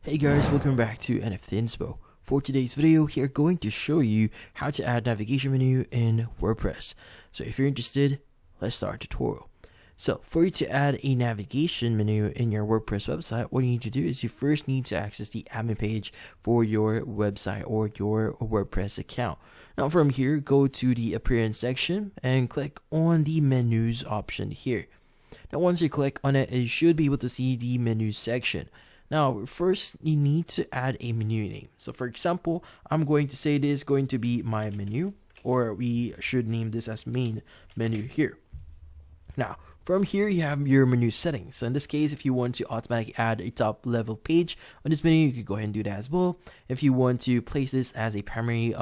Hey guys, welcome back to NFT Inspo. For today's video, we are going to show you how to add navigation menu in WordPress. So if you're interested, let's start our tutorial. So for you to add a navigation menu in your WordPress website, what you need to do is you first need to access the admin page for your website or your WordPress account. Now from here, go to the appearance section and click on the menus option here. Now once you click on it, you should be able to see the menu section. Now, first, you need to add a menu name. So for example, I'm going to say this is going to be my menu, or we should name this as main menu here. Now, from here, you have your menu settings. So in this case, if you want to automatically add a top level page on this menu, you could go ahead and do that as well. If you want to place this as a primary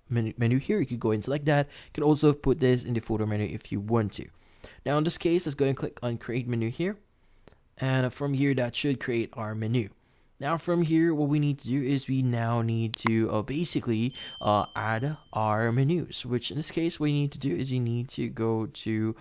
menu here, you could go ahead and select that. You can also put this in the footer menu if you want to. Now, in this case, let's go ahead and click on create menu here. And from here, that should create our menu. Now from here, what we need to do is we now need to basically add our menus, which in this case, what you need to do is you need to go to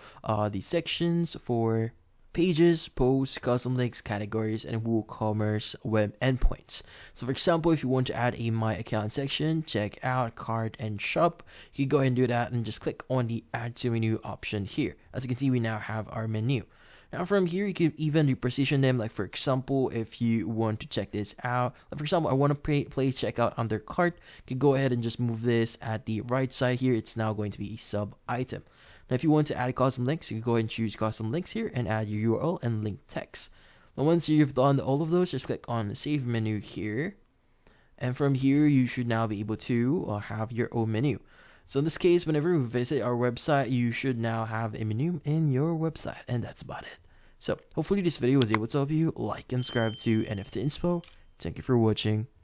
the sections for pages, posts, custom links, categories, and WooCommerce web endpoints. So for example, if you want to add a My Account section, check out, cart, and shop, you can go ahead and do that and just click on the add to menu option here. As you can see, we now have our menu. Now from here, you can even reposition them. Like for example, if you want to check this out, like for example, I want to place checkout under cart, you can go ahead and just move this at the right side here. It's now going to be a sub item. Now if you want to add custom links, you can go ahead and choose custom links here and add your URL and link text. Now once you've done all of those, just click on the save menu here. And from here, you should now be able to have your own menu. So in this case, whenever you visit our website, you should now have a menu in your website, and that's about it. So hopefully this video was able to help you. Like and subscribe to NFT Inspo. Thank you for watching.